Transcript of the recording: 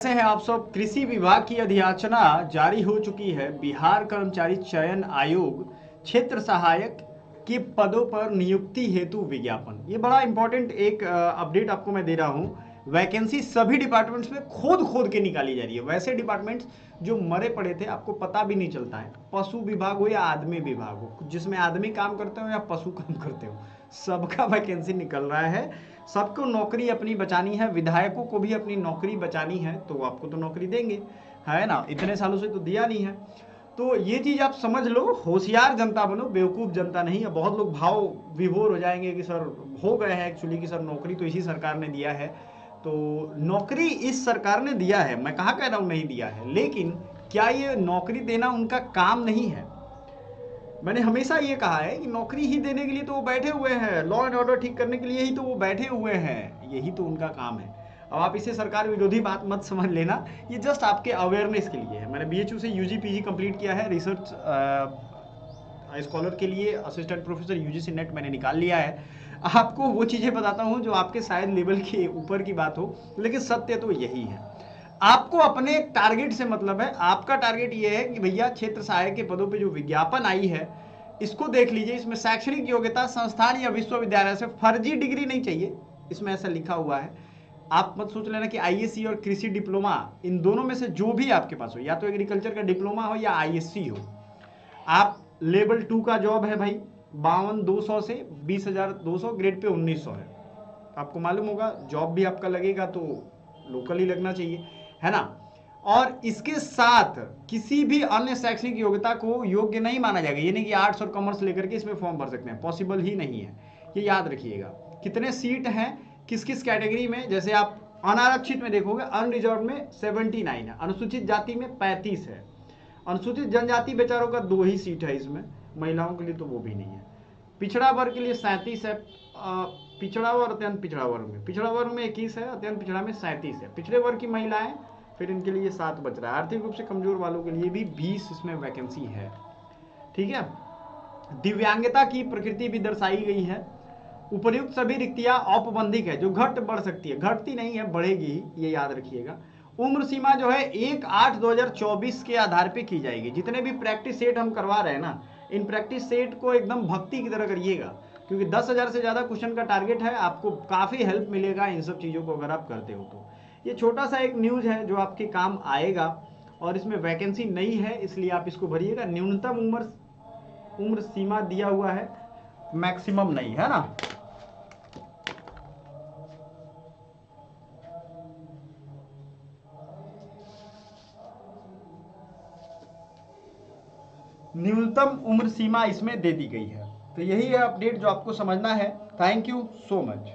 कैसे हैं आप सब। कृषि विभाग की अधियाचना जारी हो चुकी है। बिहार कर्मचारी चयन आयोग क्षेत्र सहायक के पदों पर नियुक्ति हेतु विज्ञापन, ये बड़ा इंपॉर्टेंट एक अपडेट आपको मैं दे रहा हूं। वैकेंसी सभी डिपार्टमेंट्स में खोद खोद के निकाली जा रही है। वैसे डिपार्टमेंट्स जो मरे पड़े थे आपको पता भी नहीं चलता है, पशु विभाग हो या आदमी विभाग हो, जिसमें आदमी काम करते हो या पशु काम करते हो, सबका वैकेंसी निकल रहा है। सबको नौकरी अपनी बचानी है, विधायकों को भी अपनी नौकरी बचानी है, तो आपको तो नौकरी देंगे, है ना। इतने सालों से तो दिया नहीं है। तो ये चीज़ आप समझ लो, होशियार जनता बनो, बेवकूफ़ जनता नहीं। अब बहुत लोग भाव विभोर हो जाएंगे कि सर हो गए हैं एक्चुअली कि सर नौकरी तो इसी सरकार ने दिया है। तो नौकरी इस सरकार ने दिया है, मैं कहाँ कह रहा हूँ नहीं दिया है, लेकिन क्या ये नौकरी देना उनका काम नहीं है? मैंने हमेशा ये कहा है कि नौकरी ही देने के लिए तो वो बैठे हुए हैं, लॉ एंड ऑर्डर ठीक करने के लिए ही तो वो बैठे हुए हैं, यही तो उनका काम है। अब आप इसे सरकार विरोधी बात मत समझ लेना, ये जस्ट आपके अवेयरनेस के लिए है। मैंने बीएचयू से यूजी पीजी कंप्लीट किया है, रिसर्च स्कॉलर के लिए असिस्टेंट प्रोफेसर यूजीसी नेट मैंने निकाल लिया है। आपको वो चीज़ें बताता हूँ जो आपके शायद लेवल के ऊपर की बात हो, लेकिन सत्य तो यही है। आपको अपने टारगेट से मतलब है। आपका टारगेट ये है कि भैया क्षेत्र सहायक के पदों पे जो विज्ञापन आई है इसको देख लीजिए। इसमें शैक्षणिक योग्यता संस्थान या विश्वविद्यालय से फर्जी डिग्री नहीं चाहिए, इसमें ऐसा लिखा हुआ है। आप मत सोच लेना कि आईएससी और कृषि डिप्लोमा, इन दोनों में से जो भी आपके पास हो, या तो एग्रीकल्चर का डिप्लोमा हो या आईएससी हो। आप लेवल 2 का जॉब है भाई, 52,200 से 20,200, ग्रेड पे 1,900 है। आपको मालूम होगा जॉब भी आपका लगेगा तो लोकल ही लगना चाहिए, है ना। और इसके साथ किसी भी अन्य शैक्षणिक योग्यता को योग्य नहीं माना जाएगा। ये नहीं कि आर्ट्स और कॉमर्स लेकर के इसमें फॉर्म भर सकते हैं, पॉसिबल ही नहीं है। ये याद रखिएगा। कितने सीट हैं किस किस कैटेगरी में, जैसे आप अनारक्षित में देखोगे, अनरिजर्व में 79 है, अनुसूचित जाति में 35 है, अनुसूचित जनजाति बेचारों का 2 ही सीट है इसमें, महिलाओं के लिए तो वो भी नहीं है। पिछड़ा वर्ग के लिए 37 है। पिछड़ा और अत्यंत पिछड़ा वर्ग में, पिछड़ा वर्ग में 21 है, अत्यंत पिछड़ा में 37 है। पिछड़े वर्ग की महिलाएं, फिर इनके लिए 7 बच रहा है। आर्थिक रूप से कमजोर वालों के लिए भी 20 इसमें वैकेंसी है, ठीक है। दिव्यांगता की प्रकृति भी दर्शाई गई है। उपर्युक्त सभी रिक्तियां औपबंधिक है, जो घट बढ़ सकती है, घटती नहीं है, बढ़ेगी, ये याद रखिएगा। उम्र सीमा जो है 1/8/2024 के आधार पे की जाएगी। जितने भी प्रैक्टिस सेट हम करवा रहे हैं ना, इन प्रैक्टिस सेट को एकदम भक्ति की तरह करिएगा, क्योंकि 10,000 से ज़्यादा क्वेश्चन का टारगेट है। आपको काफ़ी हेल्प मिलेगा इन सब चीज़ों को अगर आप करते हो तो। ये छोटा सा एक न्यूज़ है जो आपके काम आएगा, और इसमें वैकेंसी नहीं है इसलिए आप इसको भरिएगा। न्यूनतम उम्र सीमा दिया हुआ है, मैक्सिमम नहीं, है ना। न्यूनतम उम्र सीमा इसमें दे दी गई है। तो यही है अपडेट जो आपको समझना है। Thank you so much.